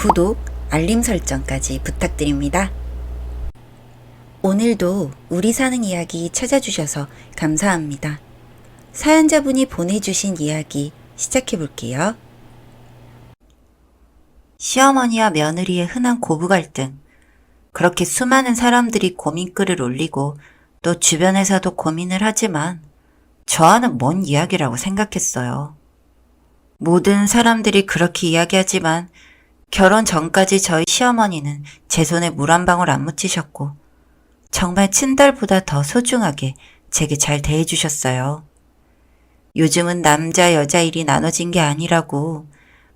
구독, 알림 설정까지 부탁드립니다. 오늘도 우리 사는 이야기 찾아주셔서 감사합니다. 사연자분이 보내주신 이야기 시작해볼게요. 시어머니와 며느리의 흔한 고부 갈등. 그렇게 수많은 사람들이 고민글을 올리고 또 주변에서도 고민을 하지만 저와는 뭔 이야기라고 생각했어요. 모든 사람들이 그렇게 이야기하지만 결혼 전까지 저희 시어머니는 제 손에 물 한 방울 안 묻히셨고 정말 친딸보다 더 소중하게 제게 잘 대해주셨어요. 요즘은 남자 여자 일이 나눠진 게 아니라고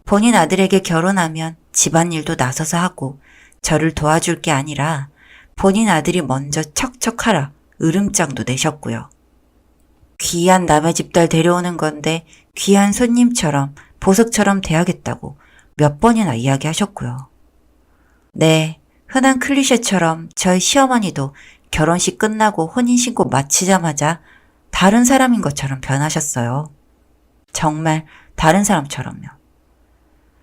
본인 아들에게 결혼하면 집안일도 나서서 하고 저를 도와줄 게 아니라 본인 아들이 먼저 척척하라 으름장도 내셨고요. 귀한 남의 집딸 데려오는 건데 귀한 손님처럼 보석처럼 대하겠다고 몇 번이나 이야기하셨고요. 네, 흔한 클리셰처럼 저희 시어머니도 결혼식 끝나고 혼인신고 마치자마자 다른 사람인 것처럼 변하셨어요. 정말 다른 사람처럼요.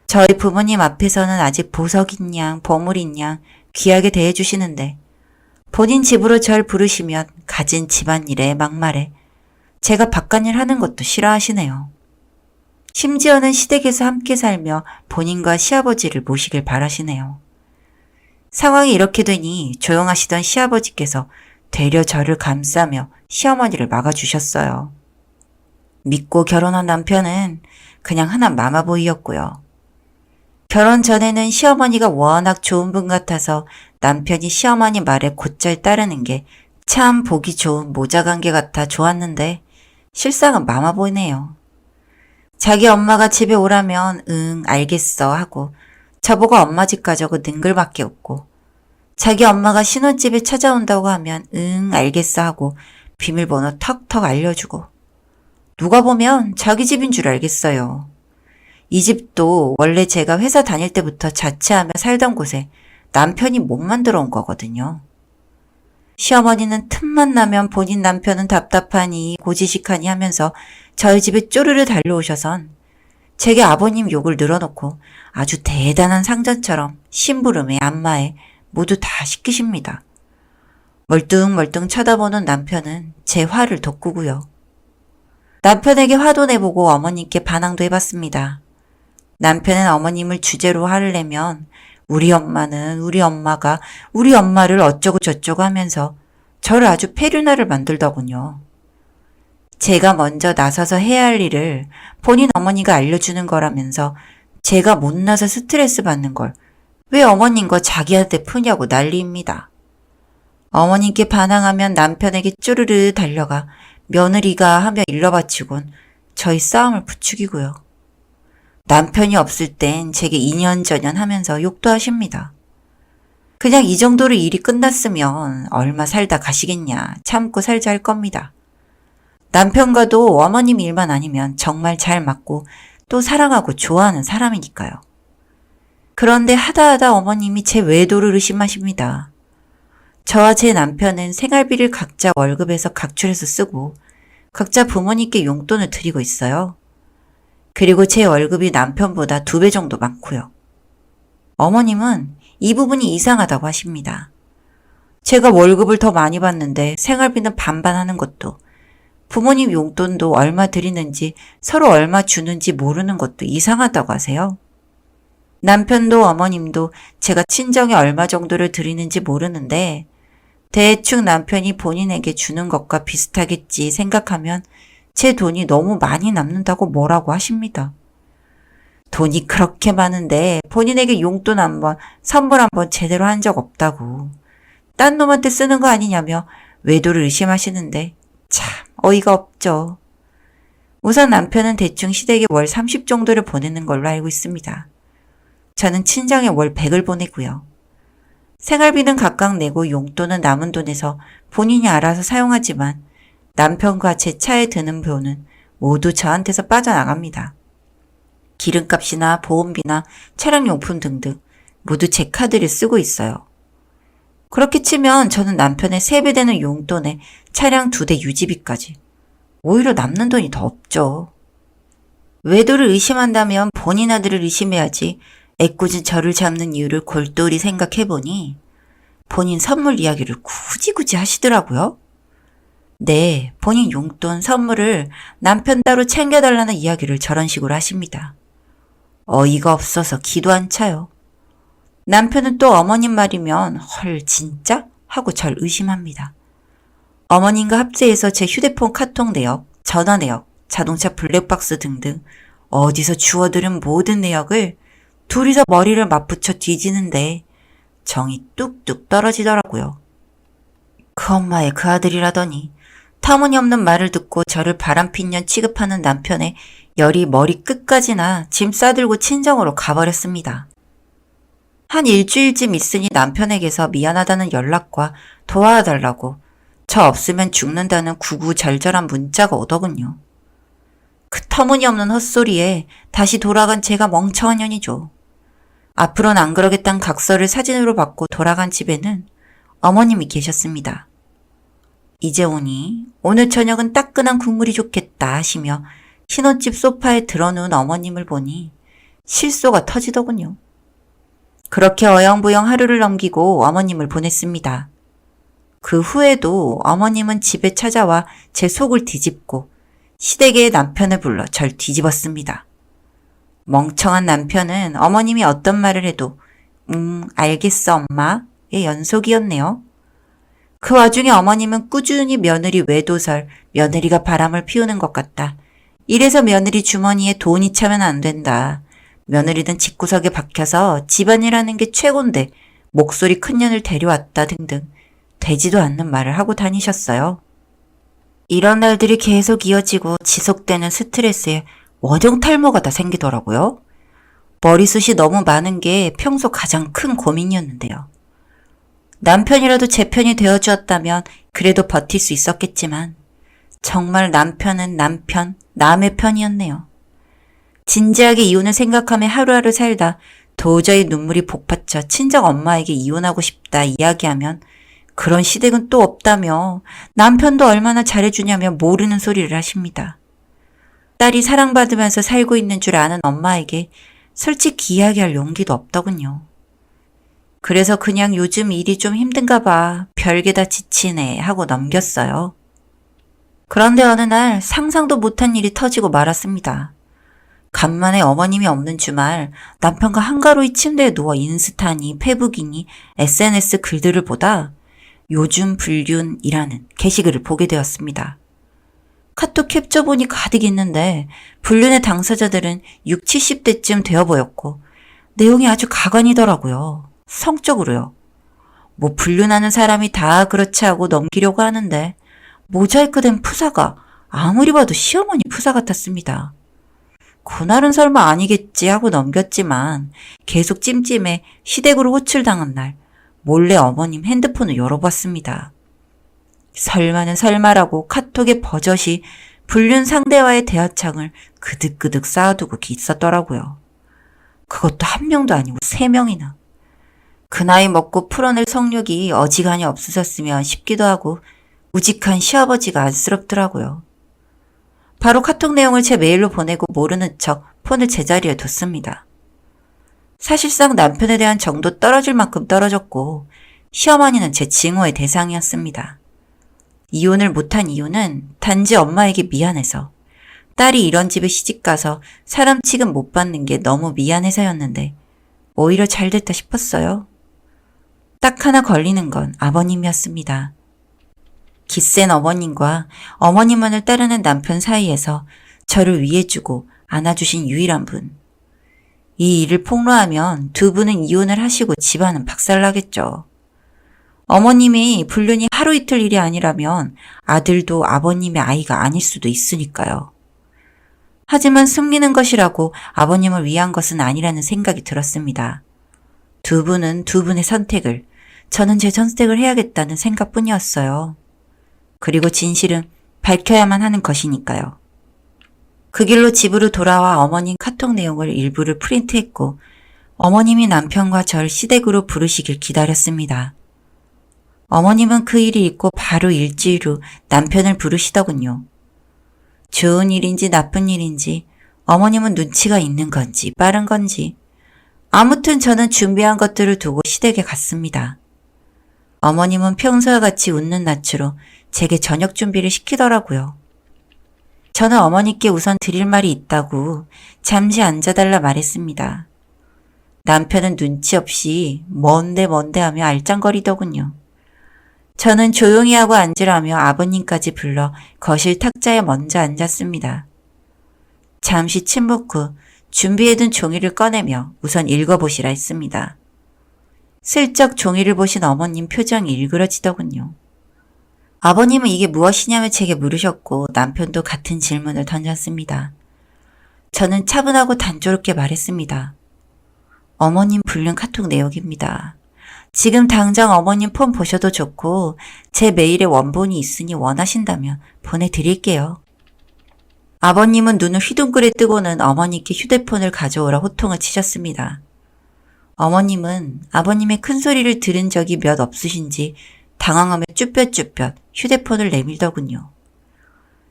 저희 부모님 앞에서는 아직 보석인 양, 보물인 양 귀하게 대해주시는데 본인 집으로 절 부르시면 가진 집안일에 막말에 제가 바깥일 하는 것도 싫어하시네요. 심지어는 시댁에서 함께 살며 본인과 시아버지를 모시길 바라시네요. 상황이 이렇게 되니 조용하시던 시아버지께서 되려 저를 감싸며 시어머니를 막아주셨어요. 믿고 결혼한 남편은 그냥 흔한 마마보이였고요. 결혼 전에는 시어머니가 워낙 좋은 분 같아서 남편이 시어머니 말에 곧잘 따르는 게 참 보기 좋은 모자관계 같아 좋았는데 실상은 마마보이네요. 자기 엄마가 집에 오라면 응 알겠어 하고 저보고 엄마 집 가자고 능글밖에 없고 자기 엄마가 신혼집에 찾아온다고 하면 응 알겠어 하고 비밀번호 턱턱 알려주고 누가 보면 자기 집인 줄 알겠어요. 이 집도 원래 제가 회사 다닐 때부터 자취하며 살던 곳에 남편이 못 만들어 온 거거든요. 시어머니는 틈만 나면 본인 남편은 답답하니 고지식하니 하면서 저희 집에 쪼르르 달려오셔선 제게 아버님 욕을 늘어놓고 아주 대단한 상전처럼 심부름에 안마에 모두 다 시키십니다. 멀뚱멀뚱 쳐다보는 남편은 제 화를 돋구고요. 남편에게 화도 내보고 어머님께 반항도 해봤습니다. 남편은 어머님을 주제로 화를 내면 우리 엄마는 우리 엄마가 우리 엄마를 어쩌고 저쩌고 하면서 저를 아주 폐륜화를 만들더군요. 제가 먼저 나서서 해야 할 일을 본인 어머니가 알려주는 거라면서 제가 못나서 스트레스 받는 걸 왜 어머님과 자기한테 푸냐고 난리입니다. 어머님께 반항하면 남편에게 쪼르르 달려가 며느리가 하며 일러바치곤 저희 싸움을 부추기고요. 남편이 없을 땐 제게 이년저년 하면서 욕도 하십니다. 그냥 이 정도로 일이 끝났으면 얼마 살다 가시겠냐 참고 살자 할 겁니다. 남편과도 어머님 일만 아니면 정말 잘 맞고 또 사랑하고 좋아하는 사람이니까요. 그런데 하다하다 어머님이 제 외도를 의심하십니다. 저와 제 남편은 생활비를 각자 월급에서 각출해서 쓰고 각자 부모님께 용돈을 드리고 있어요. 그리고 제 월급이 남편보다 2배 정도 많고요. 어머님은 이 부분이 이상하다고 하십니다. 제가 월급을 더 많이 받는데 생활비는 반반 하는 것도 부모님 용돈도 얼마 드리는지 서로 얼마 주는지 모르는 것도 이상하다고 하세요. 남편도 어머님도 제가 친정에 얼마 정도를 드리는지 모르는데 대충 남편이 본인에게 주는 것과 비슷하겠지 생각하면 제 돈이 너무 많이 남는다고 뭐라고 하십니다. 돈이 그렇게 많은데 본인에게 용돈 한번, 선물 한번 제대로 한 적 없다고. 딴 놈한테 쓰는 거 아니냐며 외도를 의심하시는데 참 어이가 없죠. 우선 남편은 대충 시댁에 월 30 정도를 보내는 걸로 알고 있습니다. 저는 친정에 월 100을 보내고요. 생활비는 각각 내고 용돈은 남은 돈에서 본인이 알아서 사용하지만 남편과 제 차에 드는 돈은 모두 저한테서 빠져나갑니다. 기름값이나 보험비나 차량용품 등등 모두 제 카드를 쓰고 있어요. 그렇게 치면 저는 남편의 3배 되는 용돈에 차량 2대 유지비까지 오히려 남는 돈이 더 없죠. 외도를 의심한다면 본인 아들을 의심해야지 애꿎은 저를 잡는 이유를 골똘히 생각해보니 본인 선물 이야기를 굳이 하시더라고요. 네, 본인 용돈 선물을 남편 따로 챙겨달라는 이야기를 저런 식으로 하십니다. 어이가 없어서 기도 안 차요. 남편은 또 어머님 말이면 헐 진짜? 하고 절 의심합니다. 어머님과 합세해서 제 휴대폰 카톡 내역, 전화 내역, 자동차 블랙박스 등등 어디서 주워들은 모든 내역을 둘이서 머리를 맞붙여 뒤지는데 정이 뚝뚝 떨어지더라고요. 그 엄마의 그 아들이라더니 터무니없는 말을 듣고 저를 바람핀년 취급하는 남편의 열이 머리 끝까지나 짐 싸들고 친정으로 가버렸습니다. 한 일주일쯤 있으니 남편에게서 미안하다는 연락과 도와달라고 저 없으면 죽는다는 구구절절한 문자가 오더군요. 그 터무니없는 헛소리에 다시 돌아간 제가 멍청한 년이죠. 앞으로는 안 그러겠다는 각서를 사진으로 받고 돌아간 집에는 어머님이 계셨습니다. 이제 오니 오늘 저녁은 따끈한 국물이 좋겠다 하시며 신혼집 소파에 드러누운 어머님을 보니 실소가 터지더군요. 그렇게 어영부영 하루를 넘기고 어머님을 보냈습니다. 그 후에도 어머님은 집에 찾아와 제 속을 뒤집고 시댁의 남편을 불러 절 뒤집었습니다. 멍청한 남편은 어머님이 어떤 말을 해도 알겠어 엄마의 연속이었네요. 그 와중에 어머님은 꾸준히 며느리 외도설, 며느리가 바람을 피우는 것 같다. 이래서 며느리 주머니에 돈이 차면 안 된다. 며느리는 집구석에 박혀서 집안일하는 게 최곤데 목소리 큰 년을 데려왔다 등등 되지도 않는 말을 하고 다니셨어요. 이런 날들이 계속 이어지고 지속되는 스트레스에 원형 탈모가 다 생기더라고요. 머리숱이 너무 많은 게 평소 가장 큰 고민이었는데요. 남편이라도 제 편이 되어주었다면 그래도 버틸 수 있었겠지만 정말 남편은 남편, 남의 편이었네요. 진지하게 이혼을 생각하며 하루하루 살다 도저히 눈물이 복받쳐 친정 엄마에게 이혼하고 싶다 이야기하면 그런 시댁은 또 없다며 남편도 얼마나 잘해주냐며 모르는 소리를 하십니다. 딸이 사랑받으면서 살고 있는 줄 아는 엄마에게 솔직히 이야기할 용기도 없더군요. 그래서 그냥 요즘 일이 좀 힘든가 봐. 별게 다 지치네 하고 넘겼어요. 그런데 어느 날 상상도 못한 일이 터지고 말았습니다. 간만에 어머님이 없는 주말 남편과 한가로이 침대에 누워 인스타니 페북이니 SNS 글들을 보다 요즘 불륜이라는 게시글을 보게 되었습니다. 카톡 캡처 본이 가득 있는데 불륜의 당사자들은 60, 70대쯤 되어 보였고 내용이 아주 가관이더라고요. 성적으로요. 뭐 불륜하는 사람이 다 그렇지 하고 넘기려고 하는데 모자이크된 푸사가 아무리 봐도 시어머니 푸사 같았습니다. 그날은 설마 아니겠지 하고 넘겼지만 계속 찜찜해 시댁으로 호출당한 날 몰래 어머님 핸드폰을 열어봤습니다. 설마는 설마라고 카톡에 버젓이 불륜 상대와의 대화창을 그득그득 쌓아두고 있었더라고요. 그것도 한 명도 아니고 3명이나. 그 나이 먹고 풀어낼 성욕이 어지간히 없으셨으면 싶기도 하고 우직한 시아버지가 안쓰럽더라고요. 바로 카톡 내용을 제 메일로 보내고 모르는 척 폰을 제자리에 뒀습니다. 사실상 남편에 대한 정도 떨어질 만큼 떨어졌고 시어머니는 제 증오의 대상이었습니다. 이혼을 못한 이유는 단지 엄마에게 미안해서 딸이 이런 집에 시집가서 사람 취급 못 받는 게 너무 미안해서였는데 오히려 잘 됐다 싶었어요. 딱 하나 걸리는 건 아버님이었습니다. 기센 어머님과 어머니만을 따르는 남편 사이에서 저를 위해주고 안아주신 유일한 분. 이 일을 폭로하면 두 분은 이혼을 하시고 집안은 박살나겠죠. 어머님이 불륜이 하루 이틀 일이 아니라면 아들도 아버님의 아이가 아닐 수도 있으니까요. 하지만 숨기는 것이라고 아버님을 위한 것은 아니라는 생각이 들었습니다. 두 분은 두 분의 선택을, 저는 제 선택을 해야겠다는 생각뿐이었어요. 그리고 진실은 밝혀야만 하는 것이니까요. 그 길로 집으로 돌아와 어머님 카톡 내용을 일부를 프린트했고 어머님이 남편과 절 시댁으로 부르시길 기다렸습니다. 어머님은 그 일이 있고 바로 일주일 후 남편을 부르시더군요. 좋은 일인지 나쁜 일인지 어머님은 눈치가 있는 건지 빠른 건지 아무튼 저는 준비한 것들을 두고 시댁에 갔습니다. 어머님은 평소와 같이 웃는 낯으로 제게 저녁 준비를 시키더라고요. 저는 어머니께 우선 드릴 말이 있다고 잠시 앉아달라 말했습니다. 남편은 눈치 없이 뭔데 하며 알짱거리더군요. 저는 조용히 하고 앉으라며 아버님까지 불러 거실 탁자에 먼저 앉았습니다. 잠시 침묵 후 준비해둔 종이를 꺼내며 우선 읽어보시라 했습니다. 슬쩍 종이를 보신 어머님 표정이 일그러지더군요. 아버님은 이게 무엇이냐며 제게 물으셨고 남편도 같은 질문을 던졌습니다. 저는 차분하고 단조롭게 말했습니다. 어머님 불륜 카톡 내역입니다. 지금 당장 어머님 폰 보셔도 좋고 제 메일에 원본이 있으니 원하신다면 보내드릴게요. 아버님은 눈을 휘둥그레 뜨고는 어머니께 휴대폰을 가져오라 호통을 치셨습니다. 어머님은 아버님의 큰 소리를 들은 적이 몇 없으신지 당황하며 쭈뼛쭈뼛 휴대폰을 내밀더군요.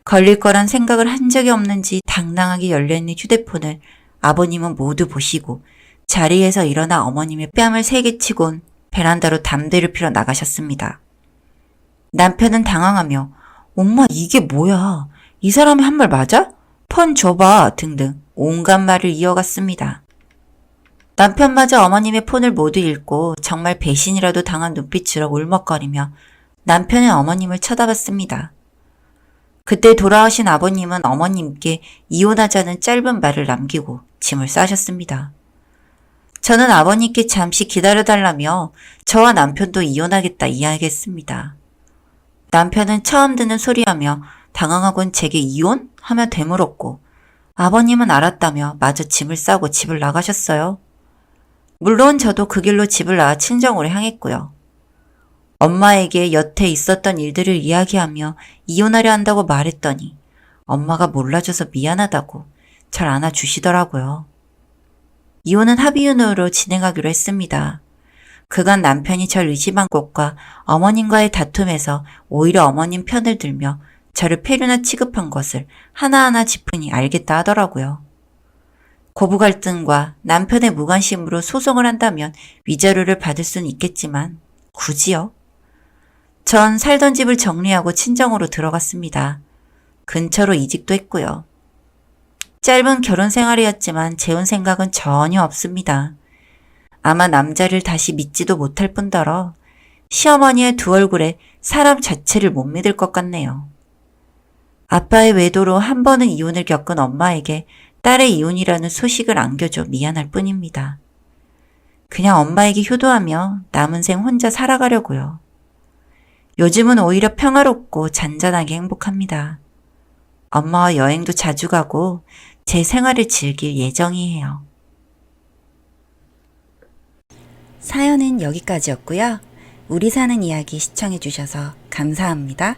걸릴 거란 생각을 한 적이 없는지 당당하게 열려있는 휴대폰을 아버님은 모두 보시고 자리에서 일어나 어머님의 뺨을 세게 치곤 베란다로 담배를 피러 나가셨습니다. 남편은 당황하며 엄마 이게 뭐야? 이 사람이 한 말 맞아? 폰 줘봐 등등 온갖 말을 이어갔습니다. 남편마저 어머님의 폰을 모두 읽고 정말 배신이라도 당한 눈빛으로 울먹거리며 남편의 어머님을 쳐다봤습니다. 그때 돌아오신 아버님은 어머님께 이혼하자는 짧은 말을 남기고 짐을 싸셨습니다. 저는 아버님께 잠시 기다려달라며 저와 남편도 이혼하겠다 이야기했습니다. 남편은 처음 듣는 소리하며 당황하곤 제게 이혼? 하며 되물었고 아버님은 알았다며 마저 짐을 싸고 집을 나가셨어요. 물론 저도 그 길로 집을 나와 친정으로 향했고요. 엄마에게 여태 있었던 일들을 이야기하며 이혼하려 한다고 말했더니 엄마가 몰라줘서 미안하다고 절 안아주시더라고요. 이혼은 합의혼으로 진행하기로 했습니다. 그간 남편이 절 의심한 것과 어머님과의 다툼에서 오히려 어머님 편을 들며 저를 폐륜화 취급한 것을 하나하나 짚으니 알겠다 하더라고요. 고부 갈등과 남편의 무관심으로 소송을 한다면 위자료를 받을 수는 있겠지만 굳이요? 전 살던 집을 정리하고 친정으로 들어갔습니다. 근처로 이직도 했고요. 짧은 결혼 생활이었지만 재혼 생각은 전혀 없습니다. 아마 남자를 다시 믿지도 못할 뿐더러 시어머니의 두 얼굴에 사람 자체를 못 믿을 것 같네요. 아빠의 외도로 한 번은 이혼을 겪은 엄마에게 딸의 이혼이라는 소식을 안겨줘 미안할 뿐입니다. 그냥 엄마에게 효도하며 남은 생 혼자 살아가려고요. 요즘은 오히려 평화롭고 잔잔하게 행복합니다. 엄마와 여행도 자주 가고 제 생활을 즐길 예정이에요. 사연은 여기까지였고요. 우리 사는 이야기 시청해 주셔서 감사합니다.